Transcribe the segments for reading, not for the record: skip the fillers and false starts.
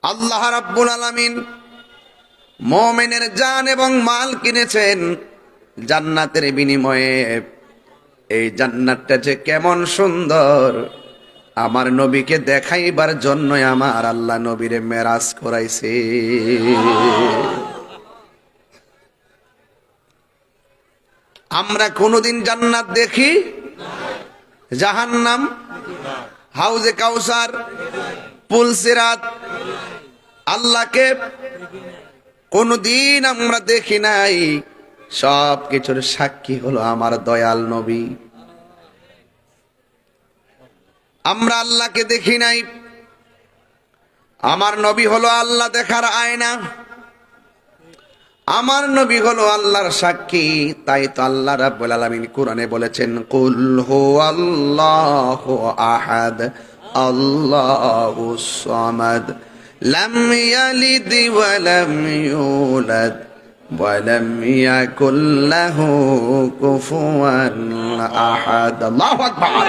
আল্লাহ রাব্বুল আলামিন মুমিনের জান এবং মাল কিনেছেন জান্নাতের বিনিময়ে। এই জান্নাতটা যে কেমন সুন্দর, আমার নবীকে দেখাইবার জন্য আমার আল্লাহ নবীরে মেরাজ করাইছে। আমরা কোনোদিন জান্নাত দেখি? জাহান্নাম, হাউজে কাউসার, পুলসিরাত, আল্লাহকে কোনদিন আমরা দেখি নাই। সব কিছুর সাক্ষী হলো আমার দয়াল নবী। আমরা আল্লাহকে দেখি নাই, আমার নবী হলো আল্লাহ দেখার আয়না, আমার নবী হলো আল্লাহর সাক্ষী। তাই তো আল্লাহ রাব্বুল আলামিন কোরআনে বলেছেন, কুল হুয়াল্লাহু আহাদ আল্লাহুস সামাদ লাম ইয়ালিদ ওয়া লাম ইউলাদ ওয়া লাম ইয়াকুল লাহু কুফুয়ান আহাদ। আল্লাহু আকবার।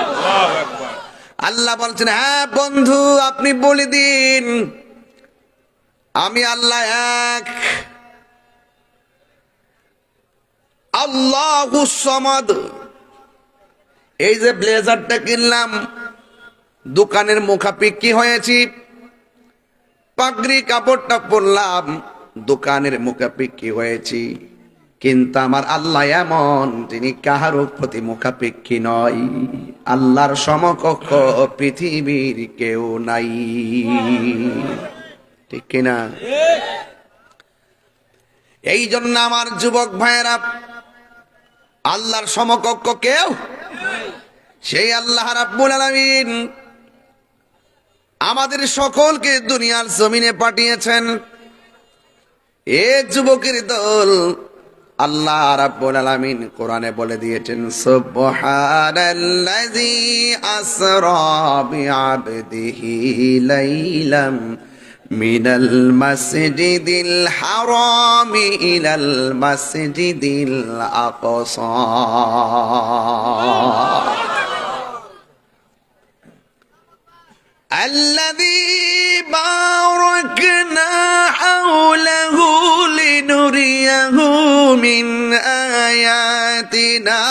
আল্লাহ বলছেন, হ্যাঁ বন্ধু, আপনি বলে দিন আমি আল্লাহ এক, আল্লাহুস সামাদ। এই যে ব্লেজারটা কিনলাম, দোকানের মুখাপিক্ষি হয়েছি, পাগড়ি কাপড়টা পরলাম, দোকানের মুখাপিক্ষি হয়েছি, কিন্তু আমার আল্লাহ এমন, তিনি কাহারও প্রতি মুখাপিক্ষি নয়। আল্লাহর সমকক্ষ পৃথিবীর কেউ নাই, ঠিক কিনা? এই জন্য আমার যুবক ভাইয়েরা, আল্লাহর সমকক্ষ কেউ, সেই আল্লাহ রাব্বুল আলামিন আমাদের সকলকে দুনিয়ার জমিনে পাঠিয়েছেন। এ যুবকের দল, আল্লাহ রাব্বুল আলামিন কোরআনে বলে দিয়েছেন, সুবহানাল্লাযী আসরা বিআবদিহি লাইলাম মিনাল মাসজিদিল হারামি ইলাল মাসজিদিল আকসা الذي باركنا حوله لنريه من آياتنا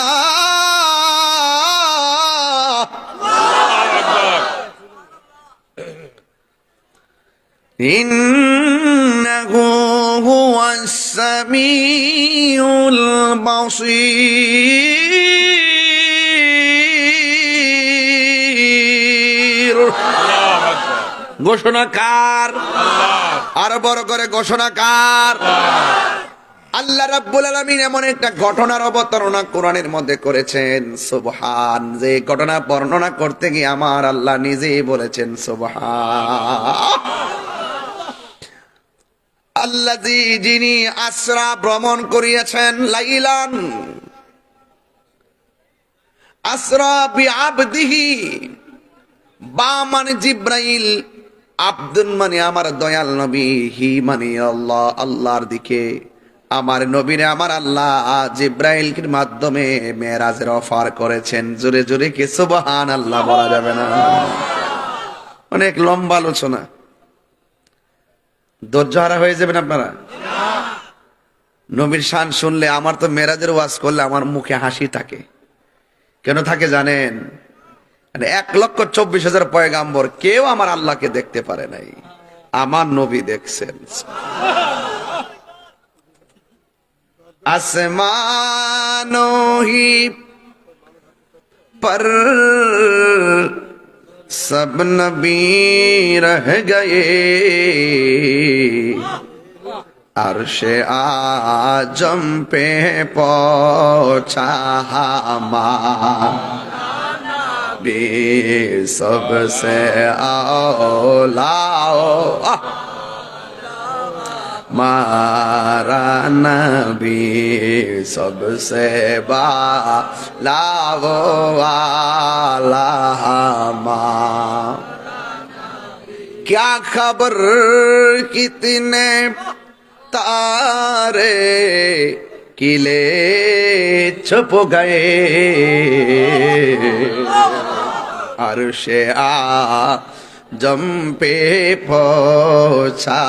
إنه هو السميع البصير। ঘোষণাকার, আরো বড় করে ঘোষণাকার আল্লাহ রাব্বুল আলামিন এমন একটা ঘটনার অবতারণা কোরআনের মধ্যে করেছেন, সুবহান। যে ঘটনা বর্ণনা করতে গিয়ে আমার আল্লাহ নিজেই বলেছেন সুবহান। আল্লাযী, যিনি আসরা ভ্রমণ করিয়েছেন, লাইলান আসরা বিআবদিহি, বা মানে জিব্রাইল, আব্দুন মানে আমার দয়াল নবী, হি মানে আল্লাহ, আল্লাহর দিকে আমার নবীরে আমার আল্লাহ জিব্রাইলের মাধ্যমে মেরাজের অফার করেছেন। জোরে জোরে কি সুবহানাল্লাহ বলা যাবে না? অনেক লম্বা আলোচনা, ধৈর্য হারা হয়ে যাবেন আপনারা। নবীর শান শুনলে, আমার তো মেরাজের ওয়াজ করলে আমার মুখে হাসি থাকে। কেন থাকে জানেন? 1,24,000 পয়গাম্বর, কেউ আমার আল্লাহকে দেখতে পারে নাই, আমার নবী দেখছেন। আসমানों ही पर सब नबी रह गए, अर्शे आजम पे पहुंचा हमारा सबसे औला मारा नबी सबसे बालाओ वाला क्या खबर कितने तारे किले छुप गए, अर्शे জম্পে পৌঁছা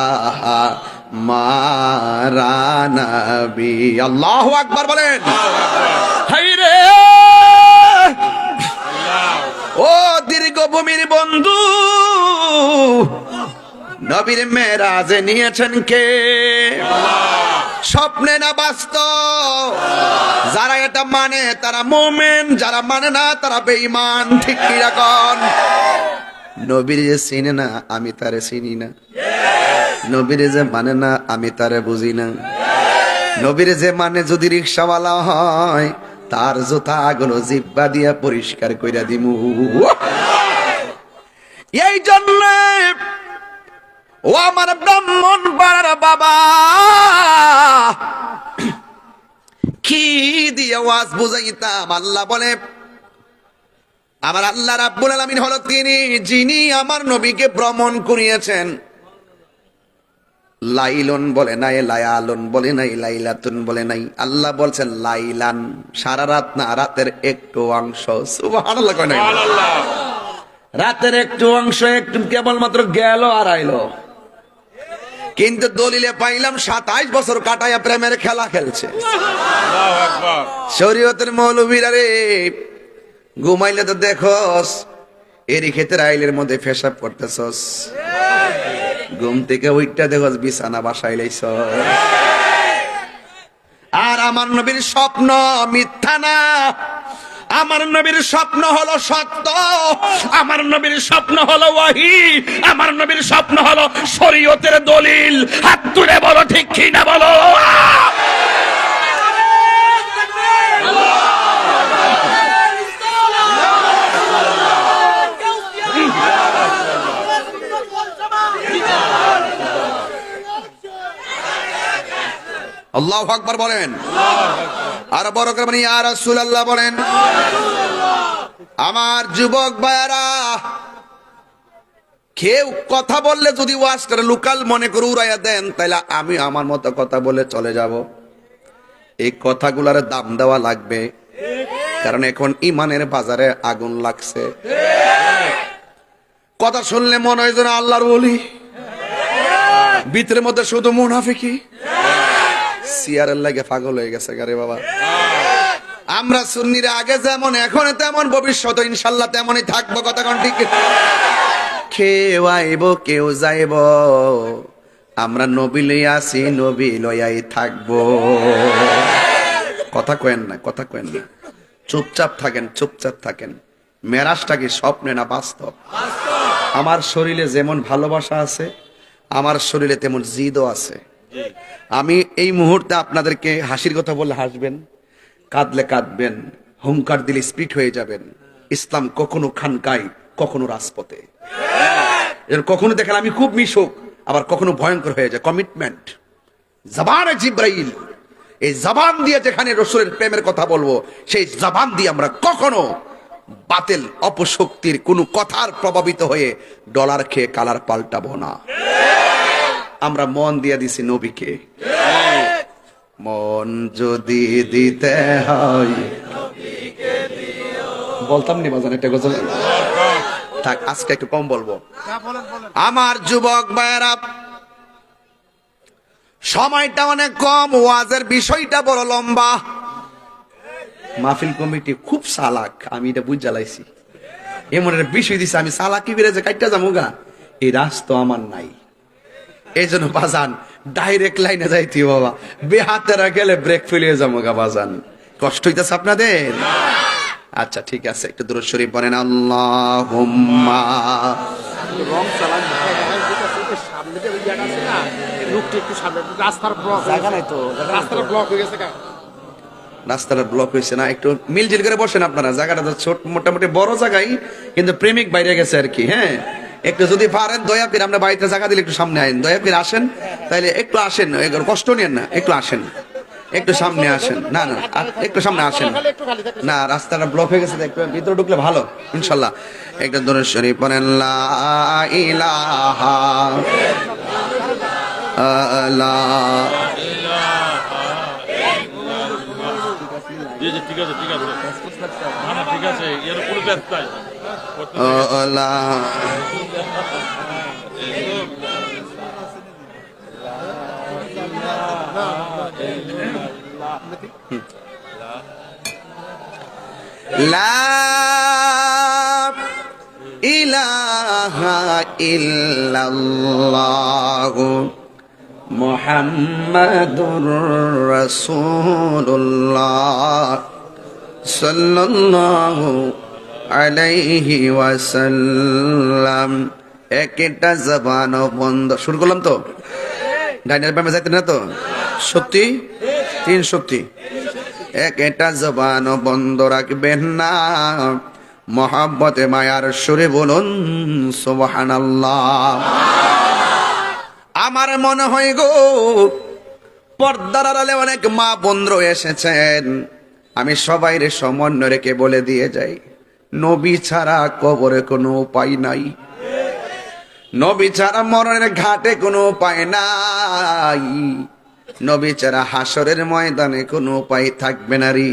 মারা নবী। আল্লাহু আকবার বলেন। হায়রে ও দীর্ঘভূমির বন্ধু, নবীর মেরাজে নিয়েছেন কে? স্বপ্নে না বাস্তব? যারা এটা মানে তারা মুমিন, যারা মানে না তারা বেঈমান। ঠিক কি রকম? নবীর যে চিনে না আমি তারে চিনি না, নবীর যে মানে না আমি তারে বুঝি না। নবীর যে মানে যদি রিকশাওয়ালা হয় তার জুতা গুলো জিব্বা দিয়া পরিষ্কার কইরা দিমু। এই জন্য ও আমার ব্রাহ্মণ পাড়ার বাবা, কি দিয়ে ওয়াজ বুঝাইতাম? আল্লাহ বলে, আমার আল্লাহ রাব্বুল আলামিন হলো তিনি যিনি আমার নবীকে ভ্রমণ করিয়েছেন। লাইলন বলে নাই, লায়ালন বলে নাই, লাইলাতুন বলে নাই। আল্লাহ বলছেন লাইলান, সারা রাত না, রাতের একটু অংশ। সুবহানাল্লাহ কয় নাই? রাতের একটু অংশ, একটু কেবলমাত্র গেল আর আইলো। কিন্তু দলিলে পাইলাম 27 বছর কাটায়া প্রেমের খেলা খেলছে। শরীয়তের মৌলবীরা রে, ঘুমাইলে তো দেখোস এরি ক্ষেতের আইলের মধ্যে পেশাব করতেছস, ঘুম থেকে ওইটা দেখোস বিছানা বাসায় লাইছ। আর আমার নবীর স্বপ্ন মিথ্যা না, আমার নবীর স্বপ্ন হলো সত্য, আমার নবীর স্বপ্ন হলো ওয়াহি, আমার নবীর স্বপ্ন হলো শরীয়তের দলিল। হাত তুলে বলো ঠিক কি না বলো। আল্লাহু আকবার বলেন। আর বড় করে বলেন ইয়া রাসূলুল্লাহ বলেন। আমার যুবক ভাইরা, কেউ কথা বললে যদি ওয়াজ করে লোকাল মনে করে উড়াইয়া দেন, তাহলে আমি আমার মতো কথা বলে চলে যাব। এই কথাগুলোর দাম দেওয়া লাগবে, কারণ এখন ইমানের বাজারে আগুন লাগছে। কথা শুনলে মনে হয় যেন আল্লাহর ওলি, ভিতরের মধ্যে শুধু মুনাফিকি। সিয়ারের লাগে পাগল হয়ে গেছে গারে বাবা। আমরা সুন্নিরা আগে যেমন এখন তেমন, ভবিষ্যতে ইনশাল্লাহ তেমনই থাকবো। কথা কোন ঠিক? কেউ আইব কেউ যাইব, আমরা নবী লইয়া আসি, নবী লইয়াই থাকবো। কথা কয়েন না, কথা কয়েন না, চুপচাপ থাকেন, চুপচাপ থাকেন। মেরাজটা কি স্বপ্নে না বাস্তব? আমার শরীরে যেমন ভালোবাসা আছে, আমার শরীরে তেমন জিদও আছে। আমি এই মুহূর্তে আপনাদেরকে হাসির কথা বললে হাসবেন, কাঁদলে কাঁদবেন, হুঙ্কার দিলে স্পিড হয়ে যাবেন। ইসলাম কখনো খানকায়, কখনো রাজপথে। কখনো দেখেন আমি খুব মিশুক, আবার কখনো ভয়ঙ্কর হয়ে যায়। কমিটমেন্ট, জবানে জিব্রাইল, এই জবান দিয়ে যেখানে রাসূলের প্রেমের কথা বলবো, সেই জবান দিয়ে আমরা কখনো বাতিল অপশক্তির কোন কথার প্রভাবিত হয়ে ডলার খেয়ে কালার পাল্টাবো না। আমরা মন দিয়ে দিছি নবীকে। মন যদি দিতে হয়, বলতাম নি বাজান একটা গজল, থাক আজকে একটু কম বলবো। আমার যুবক ভাইয়েরা, সময়টা অনেক কম, ওয়াজের বিষয়টা বড় লম্বা। মাহফিল কমিটি খুব চালাক, আমি এটা বুঝ জ্বালাইছি। এমন একটা বিষয় দিছে, আমি চালাকি বেড়েছে কাইটা যাবো গা, এই রাস্তা আমার নাই। এই জন্য বাজান ডাইরেক্ট লাইনে যাইতি বাবা, বেহাতেরা গেলে ব্রেক ফেলে যাবো গা বাজান। কষ্ট হইতেছে আপনাদের? আচ্ছা ঠিক আছে, একটু দুরূদ শরীফ পড়েন। আল্লাহুম্মা রাস্তাটা ব্লক হয়েছে না, একটু মিলজিল করে বসেন আপনারা। জায়গাটা তো ছোট, মোটামুটি বড় জায়গায়, কিন্তু প্রেমিক বাইরে গেছে আর কি। হ্যাঁ, একটু যদি পারেন দয়া করে, আমরা বাড়িতে জায়গা দিলে একটু সামনে আইন, দয়া করে আসেন, তাইলে একটু আসেন, কষ্ট নিয়েন না, একটু আসেন, একটু সামনে আসেন। না না, একটু সামনে আসেন না, রাস্তাটা ব্লক হয়ে গেছে, একটু ভিতরে ঢুকলে ভালো ইনশাল্লাহ। একটা দরুদ শরীফ পড়েন। লা ইলাহা ইল্লাল্লাহ। ঠিক আছে, ঠিক আছে, ঠিক আছে, এর পুরো ব্যস্ত লা ইলাহা ইল্লাল্লাহ মুহাম্মাদুর রাসূলুল্লাহ সাল্লাল্লাহু আলাইহি ওয়াসাল্লাম। একটা জবান বন্ধ, শুরু করলাম তো, ডাইনের বামে যাইতে না তো, সত্যি তিন সত্যি, একটা জবান বন্ধ রাখবেন না, মহাব্বতে মায়ার সুরে বলুন সুবহানাল্লাহ। আমার মনে হয় গো, পর্দার আড়ালে অনেক মা বন্ধু এসেছেন, আমি সবাইরে সমন্বয় রেখে বলে দিয়ে যাই, নবী ছাড়া কবরে কোনো উপায় নাই, নবী ছাড়া মরণের ঘাটে কোনো উপায় নাই, নবী ছাড়া হাসরের ময়দানে কোনো উপায় থাকবে না রে।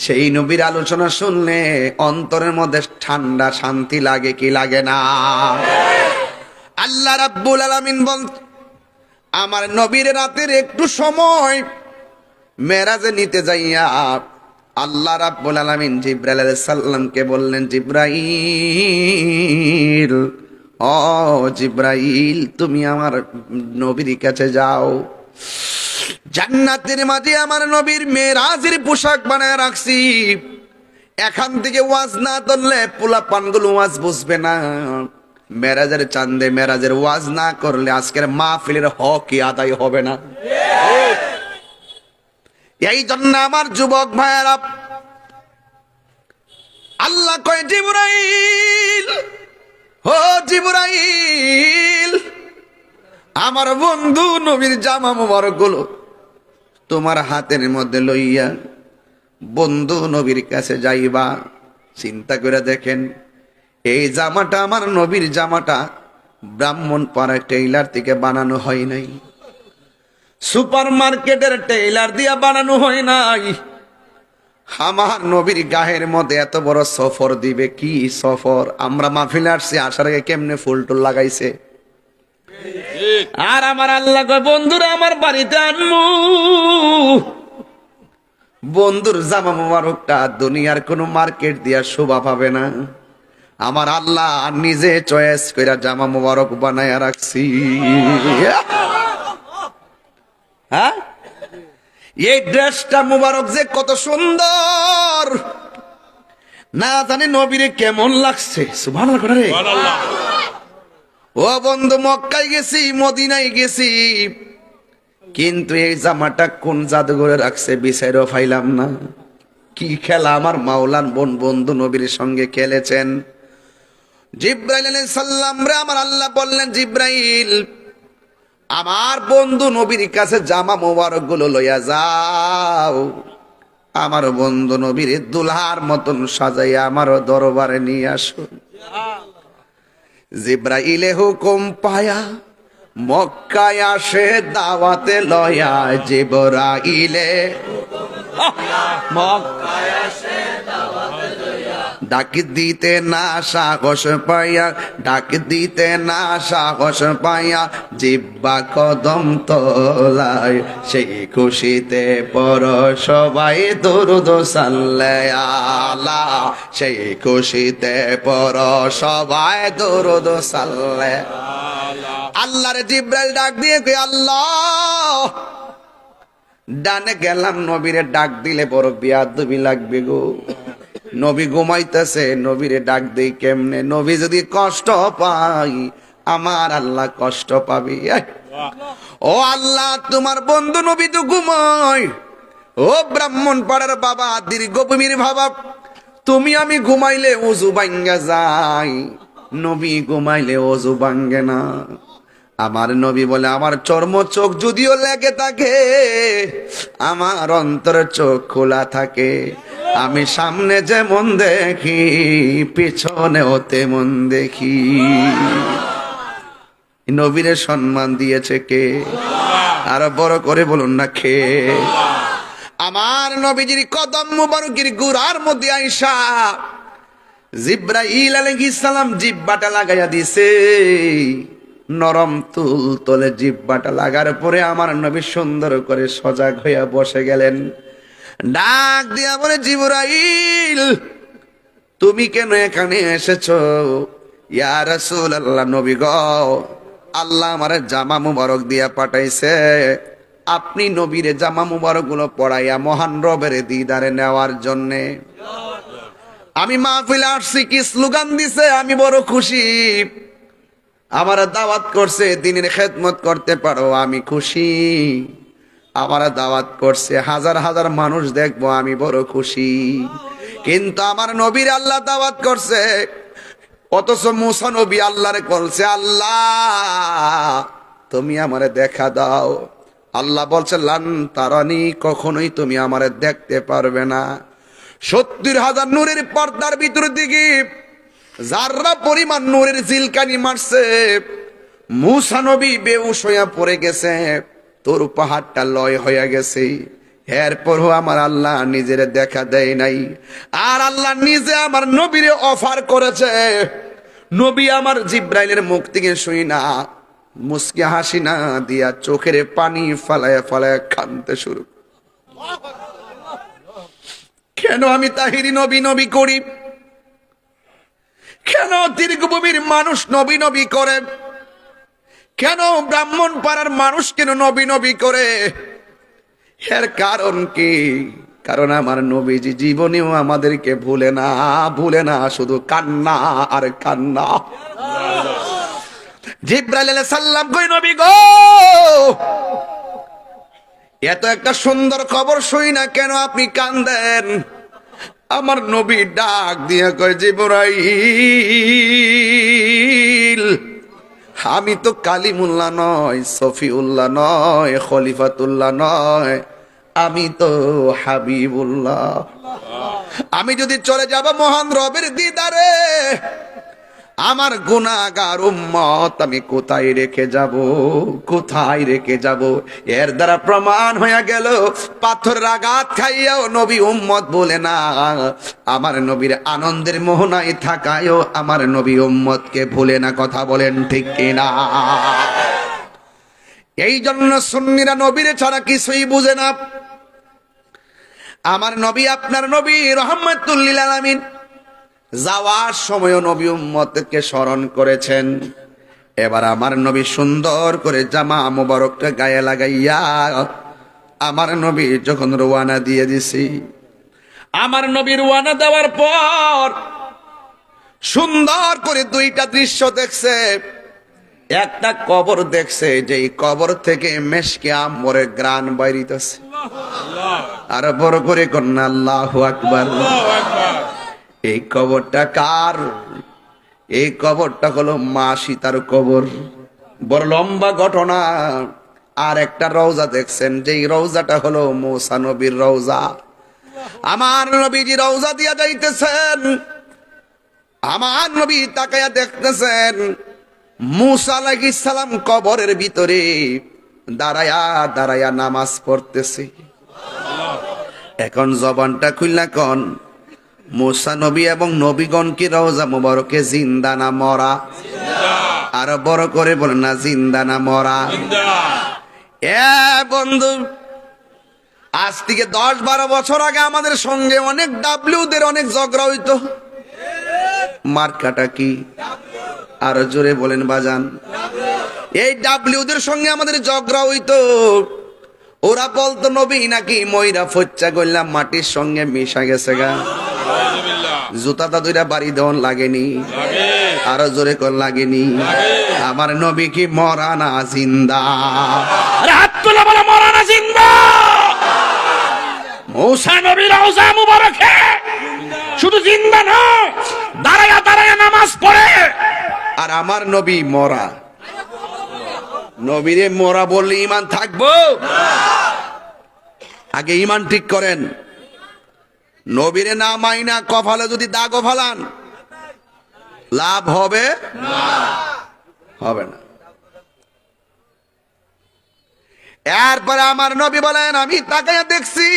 সেই নবীর আলোচনা শুনলে অন্তরের মধ্যে ঠান্ডা শান্তি লাগে কি লাগে না? আল্লাহ রাব্বুল আলামিন বল, আমার নবীর রাতের একটু সময় মেরাজে নিতে যাইয়া আল্লাহ রাব্বুল আলামিন জিবরাইল আলাইহিস সালামকে বললেন, জিবরাইল, ও জিবরাইল, তুমি আমার নবীর কাছে যাও, জান্নাতের মাঝে আমার নবীর মেরাজের পোশাক বানায় রাখছি, এখান থেকে ওয়াজ না করলে পোলা পানগুলো ওয়াজ বুঝবে না, মেরাজের চাঁদে মেরাজের ওয়াজ না করলে আজকের মাহফিলের হকই আদায় হবে না। এই জন্য আমার যুবক ভাইয়েরা, আল্লাহ কয়, জিবরাইল, ও জিবরাইল, আমার বন্ধু নবীর জামা মোবারক গুলো তোমার হাতের মধ্যে লইয়া বন্ধু নবীর কাছে যাইবা। চিন্তা করে দেখেন, এই জামাটা আমার নবীর জামাটা ব্রাহ্মণপাড়া টেইলার থেকে বানানো হয় নাই, সুপার মার্কেটের টেইলার দিয়া বানানো হয় নাই। আমার নবীর গায়ের মধ্যে এত বড় সফর দিবে, কি সফর! আমরা মাহফিলে আসছি, আসার আগে কেমনে ফুল টুল লাগাইছে, আর আমার আল্লাহ কয়, বন্ধুরা আমার বাড়িতে আনমু। বন্ধুর জামা মোবারকটা দুনিয়ার কোন মার্কেট দিয়া শোভা পাবে না, আমার আল্লাহ নিজে চয়েস কইরা জামা মোবারক বানায়া রাখছি। হ্যাঁ, এই ড্রেসটা মোবারক যে কত সুন্দর, না জানি নবীরে কেমন লাগছে। সুবহানাল্লাহ করে রে। ও বন্ধু, মক্কায় গেছি, মদিনায় গেছি, কিন্তু এই জামাটা কোন জাদুঘরে রাখছে বিচারও পাইলাম না। কি খেলা আমার মাওলান বোন বন্ধু নবীর সঙ্গে খেলেছেন। জিবরাইল আলাইহিস সালাম রে আমার আল্লাহ বললেন, জিবরাইল, আমার বন্ধু নবীর কাছে জামা মোবারক গুলো লইয়া যাও, আমার বন্ধু নবীর দুলহার মতন সাজাইয়া আমার দরবারে নিয়ে আসো। জিবরাইলে হুকুম পায়া মক্কায় আসে দাওয়াতে লয়া, জিবরাইলে মক্কায় আসে দাওয়াতে লয়া, ডাক দিতে না সাহস পাইয়া, ডাক দিতে না সাহস পাইয়া, জিব্বা কদম তোলায়, সেই খুশিতে পর সবাই দুরূদ সাল্লাল্লাহু আলা, সেই খুশিতে পর সবাই দুরূদ সাল্লাল্লাহু। আল্লাহর জিবরাইল ডাক দিয়ে কই, আল্লাহ, ডানে গেলাম, নবীরে ডাক দিলে বড় বেয়াদবি লাগবে গো। নবী ঘুমাইতেছে, নবীরে ডাক দেই কেমনে? নবী যদি কষ্ট পাই, আমার আল্লাহ কষ্ট পাবি। ও আল্লাহ, তোমার বন্ধু নবী তো ঘুমায়। ও ব্রাহ্মণ পাড়ার বাবা, দীর্ঘভূমির বাবা, তুমি আমি ঘুমাইলে ওযু ভাঙ্গা যায়, নবী ঘুমাইলে ওযু ভাঙ্গে না। আমার নবী বলে, আমার চর্ম চোখ যদিও লেগে থাকে, আমার অন্তরের চোখ খোলা থাকে, আমি সামনে যেমন দেখি পিছনেও তেমন দেখি। নবীরে সম্মান দিয়েছে কে? আরো বড় করে বলুন না, কে? আমার নবীজির কদম মুবারকের গুড়ার মধ্যে আইসা জিবরাইল আলাইহিস সালাম জিহ্বাটা লাগাইয়া দিছে। নরম তুল তলে জিহ্বাটা লাগার পরে আমার নবী সুন্দর করে সজাগ হইয়া বসে গেলেন। ডাক দিয়া বলে, জিবরাইল তুমি কেন এখানে এসেছো? ইয়া রাসূলুল্লাহ, নবী গো, আল্লাহ আমারে জামা মুবারক দিয়া পাঠাইছে, আপনি নবীরে জামা মুবারক গুলো পড়াইয়া মহান রবের দিদারে নেওয়ার জন্যে। আমি মাহফিলে আসছি, কি স্লোগান দিছে, আমি বড় খুশি। আমার দাওয়াত করছে দিনের খেদমত করতে পারো, আমি খুশি। আমার দাওয়াত করছে হাজার হাজার মানুষ দেখবো, আমি বড় খুশি। কিন্তু আমার নবীর আল্লাহ দাওয়াত করছে, অথচ মুসা নবী আল্লাহরে বলছে, আল্লাহ তুমি আমারে দেখা দাও। আল্লাহ বলছে, লান তারানি, কখনোই তুমি আমারে দেখতে পারবে না। 70,000 নূরের পর্দার ভিতর দিকে যারা পরিমাণ নূরের জিলকানি মারছে, মুসা নবী বেহুশ হইয়া পড়ে গেছে, তোর পাহাড়টা লয় হইয়া গেছে। এরপরও আমার আল্লাহ নিজের দেখা দেয় নাই। আর আল্লাহ নিজে আমার নবীরে অফার করেছে। নবী আমার জিব্রাইলের মুখ থেকে শুই না, মুস্কি হাসি না দিয়া চোখের পানি ফালায় ফালায় কাঁদতে শুরু। কেন আমি তাহিরি নবী নবী করি? কেন দীর্ঘভূমির মানুষ নবী নবী করে? কেন ব্রাহ্মণ পাড়ার মানুষ কেন নবী নবী করে? এর কারণ কি? কারণ আমার নবীজি জীবনেও আমাদেরকে ভুলে না, ভুলে না, শুধু কান্না আর কান্না। জিব্রাইল আলাইহিস সালাম কই, নবী গো, এত একটা সুন্দর খবর শুই না, কেন আপনি কান্দেন? আমার নবী ডাক দিয়া কয়, জিবরাইল, আমি তো কালিমুল্লাহ নয়, সফিউল্লাহ নয়, খলিফাতুল্লাহ নয়, আমি তো হাবিবুল্লাহ। আমি যদি চলে যাব মহান রবের দিদারে, আমার গুনাহগার উম্মত আমি কোথায় রেখে যাব? কোথায় রেখে যাব? এর দ্বারা প্রমাণ হয়ে গেল, পাথরের আঘাত খাইয়াও নবী উম্মত বলে না। আমার নবীর আনন্দের মোহনায় থাকায়ও আমার নবী উম্মতকে ভুলে না। কথা বলেন ঠিক কিনা? এই জন্য সুন্নিরা নবীর ছাড়া কিছুই বুঝে না। আমার নবী, আপনার নবী রাহমাতুল লিল আলামিন, যাওয়ার সময় নবী উম্মতকে স্মরণ করেছেন। এবার আমার নবী সুন্দর করে জামা মুবারকটা গায়ে লাগাইয়া আমার নবী যখন রওয়ানা দিয়ে দিছি, আমার নবী রওয়ানা দেওয়ার পর সুন্দর করে দুইটা দৃশ্য দেখছে। একটা কবর দেখছে, যেই কবর থেকে মেশকে আম্বরের ঘ্রাণ বাইরিতেছে। আর বড় করে কন্যা আল্লাহু আকবার। এই কবরটা কার? এই কবরটা হলো মা সীতার কবর। বড় লম্বা ঘটনা। আর একটা রওজা দেখছেন, যেই রওজাটা হলো মুসা নবীর রওজা। আমার নবীজি রওজা দিয়া যাইতেছেন, আমার নবী তাকায়া দেখতেছেন মুসা আলাইহিস সালাম কবরের ভিতরে দাঁড়ায়া দাঁড়ায়া নামাজ পড়তেছে। এখন জবানটা খুললা কন, মুসা নবী এবং নবীগণ কি রওজা মুবারকে জিন্দা না মরা? আর বড় করে বলেন না, জিন্দা না মরা? এ বন্ধু, আজ থেকে 10-12 বছর আগে আমাদের সঙ্গে অনেক ডাব্লিউদের অনেক ঝগড়া হইতো। মার্কাটা কি? আর জোরে বলেন বাজান। এই ডাব্লিউদের সঙ্গে আমাদের ঝগড়া হইতো। ওরা বলতো নবী নাকি ময়রা ফচ্চা গইলাম মাটির সঙ্গে মিশা গেছে গা। জুতাটা দুইটা বাড়ি দেওয়ান লাগেনি? আরো জোরে কোন লাগেনি? আমার নবী কি মরা না জিন্দা? আরে হাত তুলে বলো, মরা না জিন্দা? মুসা নবীর রওজা মুবারকে শুধু জিন্দা না, দাঁড়ায়া দাঁড়ায়া নামাজ পড়ে। আর আমার নবী মরা। নবীরে মরা বললে ঈমান থাকবো? আগে ঈমান ঠিক করেন। নবীরে না মাইনা কপালে যদি দাগও ফালান, লাভ হবে? হবে না। এরপরে আমার নবী বলেন, আমি তাকায়া দেখছি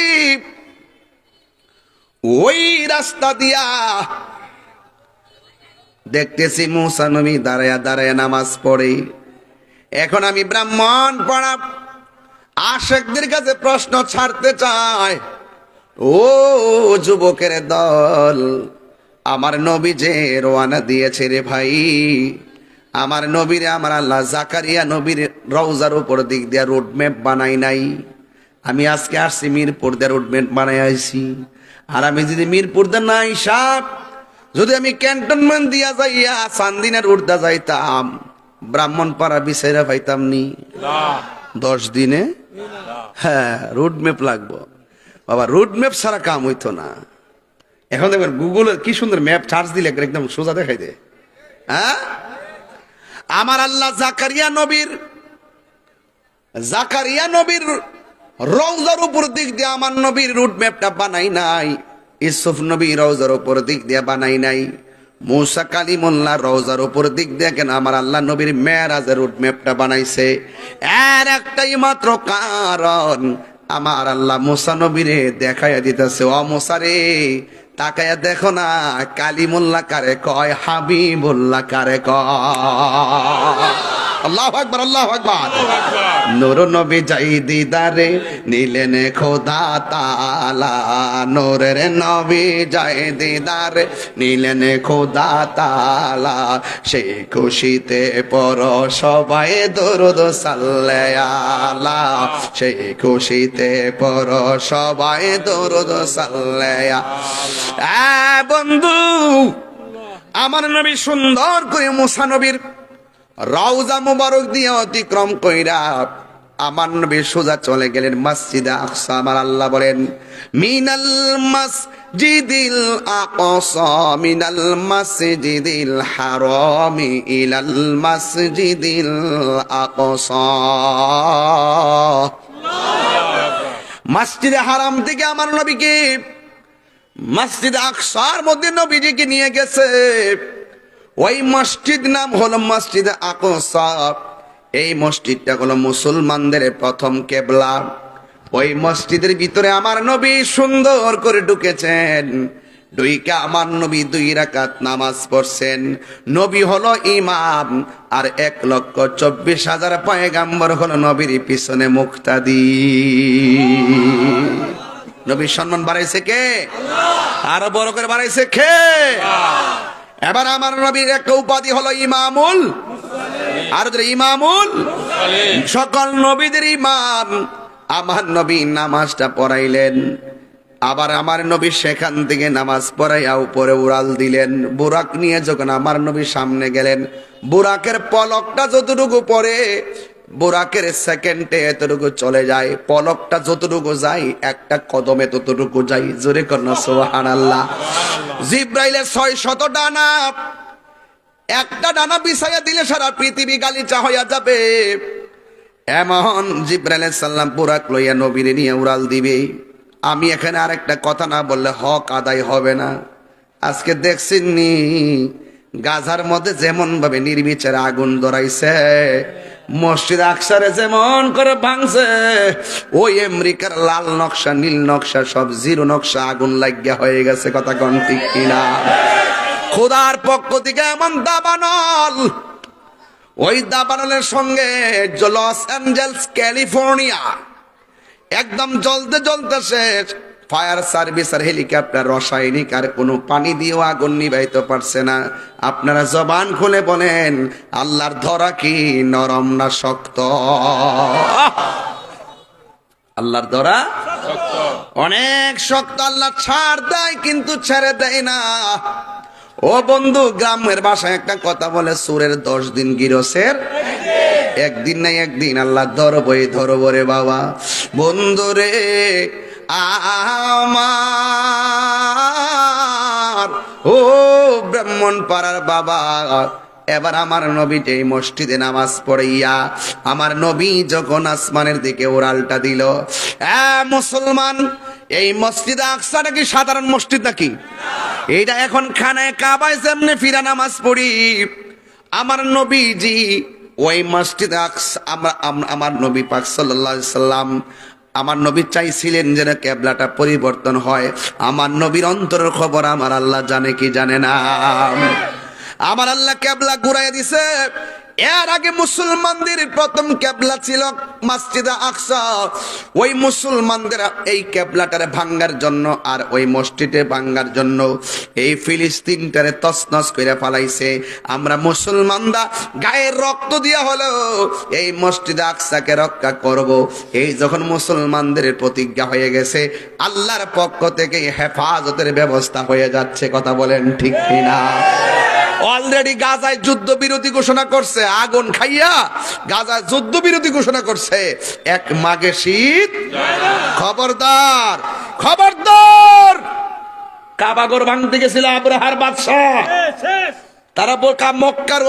ওই রাস্তা দিয়া দেখতেছি মুসা নবী দাঁড়ায়া দাঁড়ায়া নামাজ পড়ে। এখন আমি ব্রাহ্মণ পড়া আশেকদের কাছে প্রশ্ন ছাড়তে চাই, ও যুবকের দল, আমার নবী যে রওনা দিয়েছে রে ভাই, আমার নবীরে আমার আল্লাহ জাকারিয়া নবীর রওজার উপর দিক দিয়া রোডম্যাপ বানাই নাই। আমি আজকে আসছি মিরপুর দিয়ে রোডম্যাপ বানাই আইছি। আর আমি যদি মিরপুর দিয়ে নাই সাপ, যদি আমি ক্যান্টনমেন্ট দিয়া যাইয়া চান্দিনা রোড দা যাইতাম, ব্রাহ্মণপাড়া বিচাইরা পাইতাম নি 10 দিনে? হ্যাঁ, রোড ম্যাপ লাগবো বাবা, রোড ম্যাপ ছাড়া কাম হইতো না। এখন দেখবেন গুগলের কি সুন্দর ম্যাপ চার্জ দিলে একদম সোজা দেখাই দে। হ্যাঁ, আমার আল্লাহ জাকারিয়া নবীর রওজার উপর দিক দিয়ে আমার নবীর রুট ম্যাপটা বানাই নাই। ইউসুফ নবী রওজার উপর দিক দিয়ে বানাই নাই। মুসা কালিমুল্লাহ রওজার উপর দিক দিয়ে কেন আমার আল্লাহ নবীর মেরাজের রুট ম্যাপটা বানাইছে। এর একটাই মাত্র কারণ, আমার আল্লাহ মুসা নবীরে দেখাইয়া দিতেছে, ও মুসা রে তাকায়া দেখো না, কালিমুল্লাহ কারে কয়, হাবিবুল্লাহ কারে কয়। আল্লাহু আকবার, আল্লাহু আকবার। নূর নবী যাই দিদারে নিলেন খোদা তাআলা, নূরের নবী যাই দিদারে নিলেন খোদা তাআলা, সেই খুশিতে পড় সবাই দরুদ সাল্লাল্লাহ, সেই খুশিতে পড় সবাই দরুদ সাল্লাল্লাহ। বন্ধু, আমার নবী সুন্দর করে মুসা নবীর রওজা মুবারক দিয়ে অতিক্রম কইরা আমার নবী সোজা চলে গেলেন মসজিদে আকসা। আমার আল্লাহ বলেন, মিনাল মসজিদিল আকসা মিনাল মসজিদিল হারামি ইলাল মসজিদিল আকসা। মসজিদে হারাম থেকে আমার নবীকে মসজিদে আকসার মধ্যে নবীজিকে নিয়ে গেছে। ওই মসজিদ নাম হলো মসজিদে আকসা। এই মসজিদটা হলো মুসলমানদের প্রথম কেবলা। ওই মসজিদের ভিতরে আমার নবী সুন্দর করে ঢুকেছেন। দুইকা আমার নবী 2 রাকাত নামাজ পড়ছেন। নবী হলো ইমাম, আর 1,24,000 পয়গাম্বর হলো নবীর পিছনে মুক্তাদি। নবীর সম্মান বাড়াইছে কে? আরো বড় করে বাড়াইছে কে? এবার আমার নবীর একটা উপাধি হলো ইমামুল, আর ইমামুল সকল নবীদের ইমাম। আমার নবী নামাজটা পড়াইলেন, আবার আমার নবী সেখান থেকে নামাজ পড়াইয়া উপরে উড়াল দিলেন। বুরাক নিয়ে যখন আমার নবী সামনে গেলেন, বুরাকের পলকটা যতটুকু পড়ে, বুরাকের সেকেন্ডে এতটুকু চলে যায়। পলকটা যতটুকু যায়, একটা কদমে ততটুকু যায়। জোরে কন্যা সুবহানাল্লাহ। জিব্রাইলের 600 ডানা, একটা ডানা বিছাইয়া দিলে সারা পৃথিবী গালিচা হইয়া যাবে। এমন জিব্রাইল আলাইহিস সালাম বুরাক লইয়া নবীরে নিয়ে উড়াল দিবে। আমি এখানে আরেকটা কথা না বললে হক আদায় হবে না। আজকে দেখছেননি গাজার মধ্যে যেমন ভাবে নির্বিচারে আগুন ধরাইছে, মসজিদ আকসারে যেমন করে ভাঙছে, ওই আমেরিকার লাল নকশা নীল নকশা সব জিরো নকশা আগুন লাগিয়া হয়ে গেছে। কথা কোন ঠিক কিনা? খোদার পক্ষ থেকে এমন দাবানল, ওই দাবানলের সঙ্গে লস অ্যাঞ্জেলস ক্যালিফোর্নিয়া একদম জ্বলতে জ্বলতে শেষ। ফায়ার সার্ভিস আর হেলিকপ্টার রাসায়নিক আর কোনো পানি দিয়েও আগুন নিভাইতে পারছে না। আপনারা জবান খুলে বলেন, আল্লাহর ধরা কি নরম না শক্ত? আল্লাহর ধরা অনেক শক্ত। আল্লাহ ছাড় দেয় কিন্তু ছেড়ে দেয় না। ও বন্ধু, গ্রামের ভাষায় একটা কথা বলে, সুরের 10 দিন গিরসের একদিন নাই একদিন আল্লাহ ধরবো রে বাবা। বন্ধু রে আমার, ও ব্রাহ্মণ পাড়ার বাবা, এবার আমার নবী যে মসজিদে নামাজ পড়াইয়া আমার নবী যখন আসমানের দিকে ওরালটা দিল, মুসলমান, এই মসজিদে আকসাটা কি সাধারণ মসজিদ নাকি? এইটা এখন খানায় কাবায় যেমনে ফিরা নামাজ পড়ি, আমার নবীজি ওই মসজিদে আকসা, আমার নবী পাক সাল্লাল্লাহু আলাইহি সাল্লাম, আমার নবী চাইছিলেন যেন কেবলাটা পরিবর্তন হয়। আমার নবীর অন্তরের খবর আমার আল্লাহ জানে কি জানে না? আমার আল্লাহ কেবলা ঘুরাই দিছে। এর আগে মুসলমানদের প্রথম কিবলা ছিল মসজিদে আকসা। ওই মুসলমানদের এই কিবলাটারে ভাঙার জন্য আর ওই মসজিদে ভাঙার জন্য এই ফিলিস্তিনটারে তছনছ করে ফেলাইছে। আমরা মুসলমানরা গায়ের রক্ত দিয়া হলো এই মসজিদে আকসাকে রক্ষা করব। এই যখন মুসলমানদের প্রতিজ্ঞা হয়ে গেছে, আল্লাহর পক্ষ থেকে হেফাজতের ব্যবস্থা হয়ে যাচ্ছে। কথা বলেন ঠিক কিনা? অলরেডি গাজায় যুদ্ধ বিরতি ঘোষণা করছে, আগুন খাইয়া গাজায় যুদ্ধ বিরতি ঘোষণা করছে। এক মাঘে শীত, খবরদার খবরদার। কাবাগর ভাঙতে গেছিল আবরাহার বাদশা, তারা মক্কার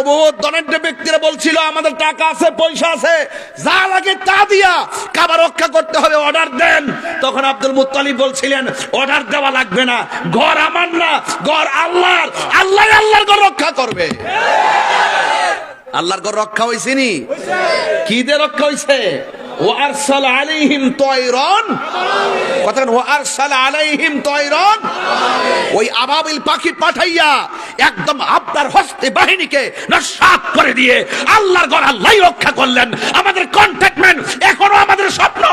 ধনাঢ্য ব্যক্তিরা বলছিল আমাদের টাকা আছে, পয়সা আছে, যা লাগে তা দিয়া কাবা রক্ষা করতে হবে, অর্ডার দেন। তখন আব্দুল মুত্তালিব বলছিলেন অর্ডার দেওয়া লাগবে না, ঘর আমার না, ঘর আল্লাহর, আল্লাহ আল্লাহর ঘর রক্ষা করবে। আল্লাহর ঘর রক্ষা হয়েছে নি? কি দিয়ে রক্ষা হয়েছে? ওয়ারসাল আলাইহিম তায়রান, কথা ওয়ারসাল আলাইহিম তায়রান, ওই আবাবিল পাখি পাঠাইয়া একদম আপনার হস্তে বাহিনীকে নস্যাৎ করে দিয়ে আল্লাহর ঘর আল্লাহই রক্ষা করলেন। আমাদের কন্টেনমেন্ট এখনো, আমাদের স্বপ্ন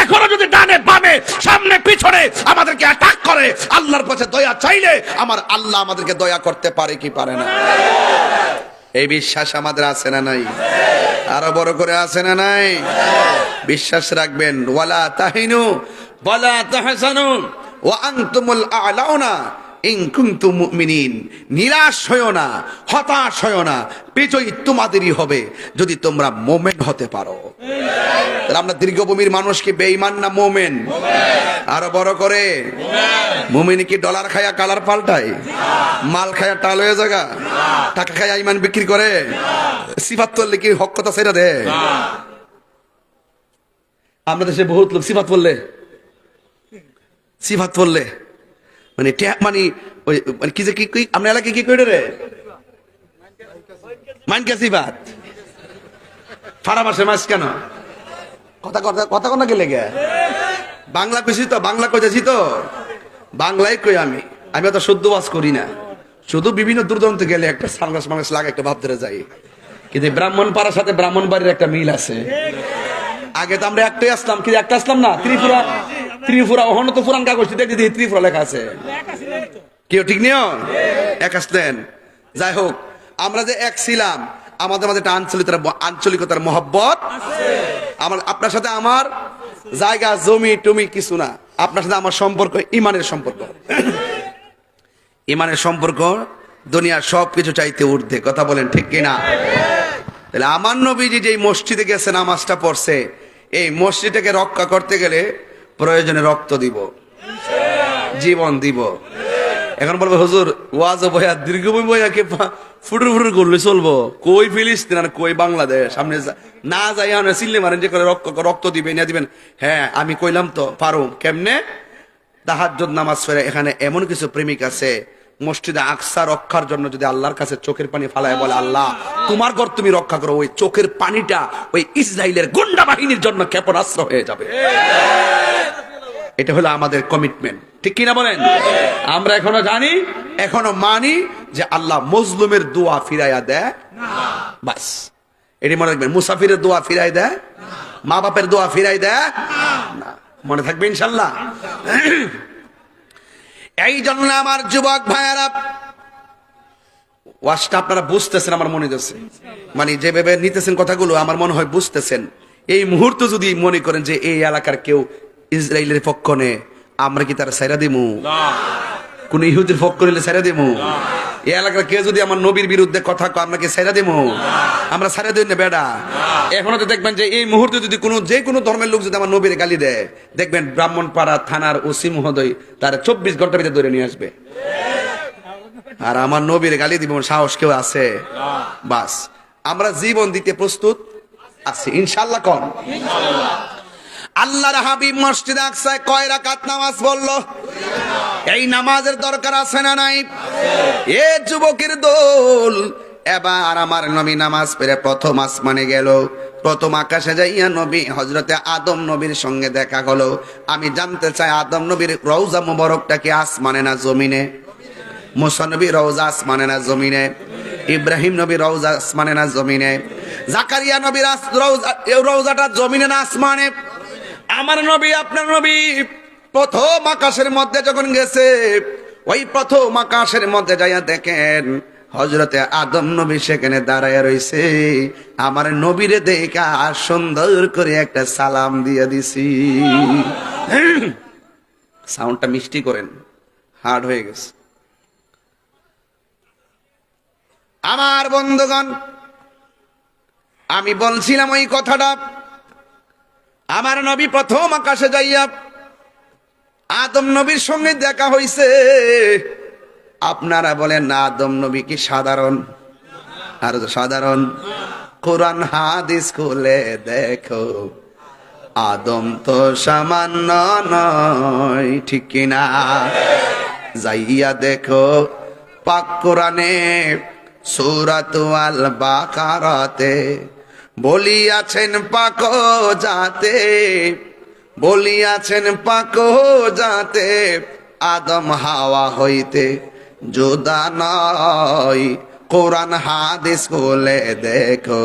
এখনো যদি ডানে বামে সামনে পিছনে আমাদেরকে অ্যাটাক করে, আল্লাহর কাছে দয়া চাইলে আমার আল্লাহ আমাদেরকে দয়া করতে পারে কি পারে না? এই বিশ্বাস আমাদের আছে না নাই? আরো বড় করে আছে না নাই? বিশ্বাস রাখবেন। ওয়ালা তাহিনু ওয়ালা তাহজানু ওয়া আনতুমুল আ'লাউনা ইন কুনতুম মুমিনিন। নিরাশ হয়ো না, হতাশ হয়ো না, বিজয় তোমাদেরই হবে যদি তোমরা মুমিন হতে পারো। তাহলে আমরা দীর্ঘভূমির মানুষ কি বেঈমান না মুমিন? আরো বড় করে, মুমিন কি ডলার খায়া কালার পাল্টায়? মাল খায়া টাল হয়ে জায়গা? টাকা খায়া ইমান বিক্রি করে? সিফাত করলে কি হক কথা ছেড়ে দেয়? আমরা দেশে বহুত লোক সিফাত বললে মানে মানে ওই মানে কি যে কি আমরা এলাকায় কি করে রে মানকে সিফাত ফাড়া মাসে মাস কেন কথা কথা কথা কোনা গেলে গে বাংলা কইছি তো, বাংলা কইছি তো, বাংলায় কই আমি তো শুদ্ধ বাস করি না, শুধু বিভিন্ন দূরদূরান্ত গেলে একটা সানগ্লাস মাংলাস লাগে একটা ভাব ধরে যাই। কিন্তু ব্রাহ্মণ পাড়ার সাথে ব্রাহ্মণ বাড়ির একটা মিল আছে। আগে তো আমরা একটাই আসলাম, কিন্তু একটা আসলাম না, ত্রিপুরা ত্রিপুরা ওখানে তো পুরান কাগজ দেখি ত্রিপুরা লেখা আছে, কেউ ঠিক নিও এক আসলেন। যাই হোক, আমরা যে এক ছিলাম, আমাদের মাঝে একটা আঞ্চলিকতার মহব্বত। আমার আপনার সাথে আমার জায়গা জমি টমি কিছু না, আপনার সাথে আমার সম্পর্ক ইমানের সম্পর্ক। ইমানের সম্পর্ক দুনিয়ার সবকিছু চাইতে ঊর্ধ্বে। কথা বলেন ঠিক কিনা? তাহলে আমার নবীজি যে মসজিদে গেছে নামাজটা পড়ছে, এই মসজিদটাকে রক্ষা করতে গেলে প্রয়োজনে রক্ত দিব, জীবন দিব। এখন বলবো হুজুর ওয়াজ বইয়া দীর্ঘভূমি বইয়াকে ফুটুর ফুটুর করলে চলবো? কই ফিলিস্তিন আর কই বাংলাদেশ, সামনে না যাই চিল্লে মারেন যে করে রক্ত দিবেন না দিবেন। হ্যাঁ আমি কইলাম তো পারো কেমনে। তাহাজ্জুদ নামাজ পড়ে এখানে এমন কিছু প্রেমিক আছে, মসজিদে আকসা রক্ষার জন্য যদি আল্লাহর কাছে চোখের পানি ফালায় বলে আল্লাহ তোমার ঘর তুমি রক্ষা করো, ওই চোখের পানিটা ওই ইসরায়েলের গুন্ডা বাহিনীর জন্য ক্ষেপণাস্ত্র হয়ে যাবে। এটা হলো আমাদের কমিটমেন্ট, ঠিক কিনা বলেন? আমরা এখনো জানি, এখনো মানি যে আল্লাহ মজলুমের দোয়া ফিরাইয়া দেয় বাস। এটি মনে রাখবেন, মুসাফিরের দোয়া ফিরাই দেয়, মা বাপের দোয়া ফিরাই দেয় না। মনে থাকবে ইনশাল্লাহ। এই জন্য আমার যুবক ভাইয়ারা, ওয়াজটা আপনারা বুঝতেছেন আমার মনে হচ্ছে, মানে যেভাবে নিতেছেন কথাগুলো আমার মনে হয় বুঝতেছেন। এই মুহূর্তে যদি মনে করেন যে এই এলাকার কেউ ইসরায়েলের পক্ষ নে, আমরা কি তারা সাইরা দিমু? কোন ইহুদির পক্ষ নিলে সাইরা দিমু? এই এলাকার কেউ যদি আমার নবীর বিরুদ্ধে কথা কয়, আমরা কি সাইরা দিমু? আমরা সাইরা দিই না বেডা। এখনো তো দেখবেন যে এই মুহূর্তে যদি যে কোনো ধর্মের লোক যদি আমার নবীর গালি দেয়, দেখবেন ব্রাহ্মণপাড়া থানার ওসি মহোদয় তারা 24 ঘন্টার ভিতরে ধরে নিয়ে আসবে। আর আমার নবীর গালি দিব সাহস কেউ আছে? বাস, আমরা জীবন দিতে প্রস্তুত আছি ইনশাআল্লাহ। কোন আল্লাহর হাবিব মসজিদে আকসায় কয় রাকাত নামাজ পড়লো? এই নামাজের দরকার আছে না নাই? এ যুবকের দল, এবার আমার নবী নামাজ পড়ে প্রথম আসমানে গেল। প্রথম আকাশে যাইয়া নবী হযরতে আদম নবীর সঙ্গে দেখা হলো। আমি জানতে চাই আদম নবীর রওজা মুবারকটা কি আসমানে না জমিনে? মুসা নবী রওজা আসমানে না জমিনে? ইব্রাহিম নবী রওজা আসমানে না জমিনে? জাকারিয়া নবীর রওজাটা জমিনে না আসমানে। আমার নবী আপনার নবী প্রথম আকাশের মধ্যে যখন গেছে, ওই প্রথম আকাশের মধ্যে যাইয়া দেখেন হযরতে আদম নবী সেখানে দাঁড়ায় রইছে। আমার নবীরে দেখা সুন্দর করে একটা সালাম দিয়ে দিছি। সাউন্ডটা মিষ্টি করেন, হার্ড হয়ে গেছে। আমার বন্ধুগণ, আমি বলছিলাম ওই কথাটা, আমার নবী প্রথম আকাশে যাইয়া আদম নবীর সঙ্গে দেখা হইছে। আপনারা বলেন না আদম নবী কি সাধারণ? আর সাধারণ? কোরআন হাদিস খুলে দেখো, আদম তো সামান্য নয়, ঠিক কিনা? যাইয়া দেখো পাক কোরআনে সূরাত আল বাকারাতে বলিয়াছেন পাক জাতে, বলিয়াছেন পাক জাতে আদম হাওয়া হইতে জুদা নয়। কোরআন হাদিস খুলে দেখো,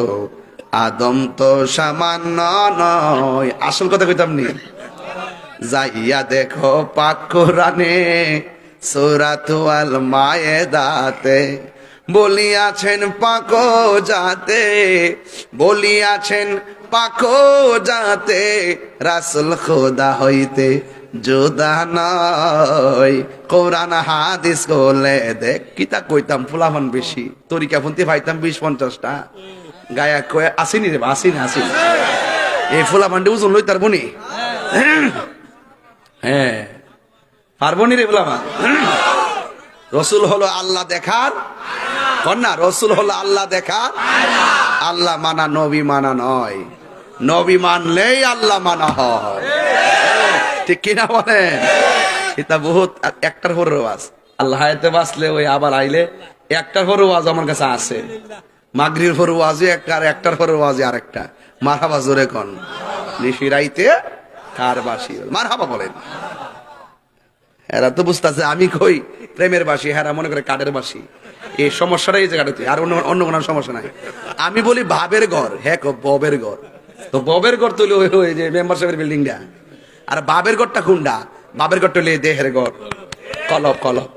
আদম তো সামান্য নয়। আসল কথা কইতাম নি, যাইয়া দেখো পাক কোরআনে সূরাত আল মায়েদাতে বলিয়াছেন পাক জাতে, বলিয়াছেন পাক জাতে রাসূল খোদা হইতে জুদা নয়। কোরআন হাদিস খুলে দেখ। কিতা কইতাম ফুলাফান বেশি, তরিকা ফন্তি পাইতাম 20-50টা গায়া কয়ে আসিনি রে, আসিনি আসিনি। এই ফুলাফানটি ওজন লই তার বনি, হ্যাঁ পারবনি রে ফুলাফান। রসুল হলো আল্লাহ দেখার কন্যা, রসুল হলো আল্লাহ দেখার। আল্লাহ মানা নবী মানা নয়, নবী মানলেই আল্লাহ মানা হয়, ঠিক কিনা বলেন? এটা বহুত একটার পর ওয়াজ, আল্লাহ হায়াতে বাঁচলে ওই আবার আইলে একটার পর ওয়াজ আমার কাছে আছে। মাগরির পর ওয়াজে একটা, আর একটার পর ওয়াজে আরেকটা। মারহাবা জোরে কোন, নিশিরাইতে কার বাসি, মারহাবা বলেন। এরা তো বুঝতেছে আমি কই প্রেমের বাসি, হেরা মনে করে কাঠের বাসি। এই সমস্যাটা এই জায়গাটাতে, আর অন্য কোনো সমস্যা নাই। আমি বলি ভাবের ঘর, হ্যাঁ ববের ঘর। তো ববের ঘর তুলে ওই যে মেম্বারশিপের বিল্ডিংটা, আর বাবের ঘরটা কোনটা? বাবের ঘরটা হলে দেহের ঘর, কলব কলব।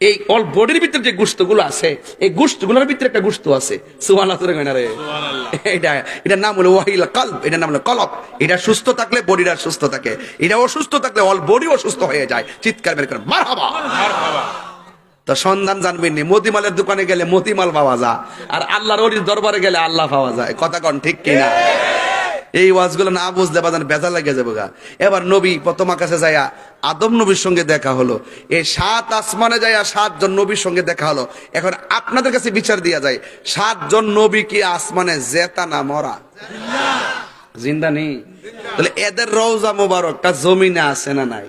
এই অল বডির ভিতরে যে গোশতগুলো আছে, এই গোশতগুলোর ভিতরে একটা গোশত আছে। সুবহানাল্লাহ কইনা রে, এটার নাম হলো ওয়াহিল কলব, এটার নাম হলো কলব। এটা সুস্থ থাকলে বডিটা সুস্থ থাকে, এটা অসুস্থ থাকলে অল বডি অসুস্থ হয়ে যায়। চিৎকার বের করে মারহাবা। তো সন্ধান জানবেন নি, মতিমালের দোকানে গেলে মতিমাল পাওয়া যায়, আর আল্লাহর ওলির দরবারে গেলে আল্লাহ পাওয়া যায়। কথা কোন ঠিক কিনা? এই ওয়াজগুলো না বুঝলে বাজান বেজা লাগে যাবো গা। এবার নবী প্রথম আকাশে যাইয়া আদম নবীর সঙ্গে দেখা হলো। এই 7 আসমানে যাইয়া 7 জন নবীর সঙ্গে দেখা হলো। এখন আপনাদের কাছে বিচার দিয়া যায়, 7 জন নবী কি আসমানে জেতা না মরা? জিন্দা নেই। তাহলে এদের রওজা মোবারকটা জমিনে আছে না নাই?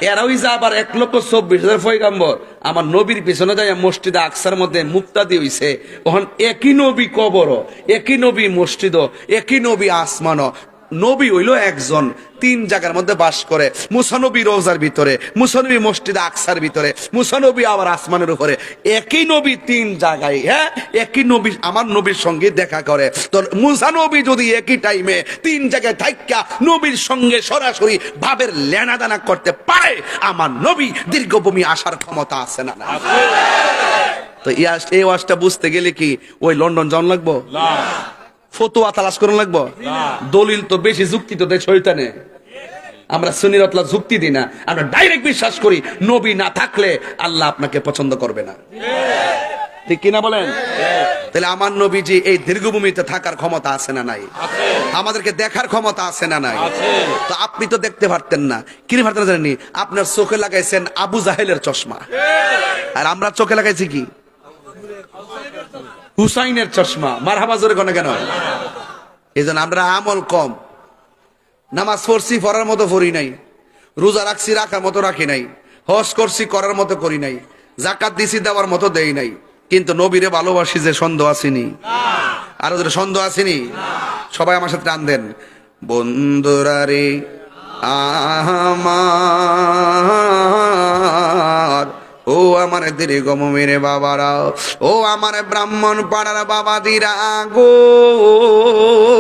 এরাই যা আবার 1,24,000 পয়গম্বর আমার নবীর পিছনে যায় মসজিদে আকসার মধ্যে মুক্তাদি হইছে। তখন একই নবী কবর, একই নবী মসজিদ, একই নবী আসমান। নবী হইল একজন, 3 জায়গার মধ্যে বাস করে। মুসা নবী রওজার ভিতরে, মুসা নবী মসজিদে আকসার ভিতরে, মুসা নবী আবার আসমানের উপরে। একই নবী 3 জায়গায়, হ্যাঁ একই নবী আমার নবীর সঙ্গে দেখা করে। তো মুসা নবী যদি একই টাইমে 3 জায়গায় থাইকা নবীর সঙ্গে সরাসরি ভাবের লেনাদানা করতে পারে, আমার নবী দীর্ঘভূমি আসার ক্ষমতা আছে না? তো এই ওয়াজটা বুঝতে গেলে কি ওই লন্ডন যাওয়া লাগবো? ফতুয়া তালাশ করুন লাগবো? দলিল তো বেশি, যুক্তি তো দেয় শয়তানে। আমরা সুন্নিরতলা যুক্তি দিই না, আমরা ডাইরেক্ট বিশ্বাস করি নবী না থাকলে আল্লাহ আপনাকে পছন্দ করবে না, ঠিক কিনা বলেন? তাহলে আমার নবীজি এই দীর্ঘভূমিতে থাকার ক্ষমতা আছে না নাই? আমাদেরকে দেখার ক্ষমতা আছে না নাই? তো আপনি তো দেখতে পারতেন না, কি পারতেন জানেননি? আপনার চোখে লাগাইছেন আবু জাহেলের চশমা, আর আমরা চোখে লাগাইছি কি? হুসাইনের চশমা। মারহাবা জোরে কোন কেন? এই জন্য আমরা আমল কম, নামাজ পড়ছি পড়ার মতো পড়ি নাই, রোজা রাখছি রাখার মতো রাখি নাই, হজ করছি করার মতো করি নাই, জাকাত দিছি দেওয়ার মতো দেই নাই, কিন্তু নবীরে ভালোবাসি যে সন্দেহ আসেনি? আরো যদি সন্দেহ আসেনি? সবাই আমার সাথে টান দেন, বন্ধুরা রে আমার ও আমার দীর্ঘ মেরে বাবারা, ও আমার ব্রাহ্মণ পাড়ার বাবা দিরা গো।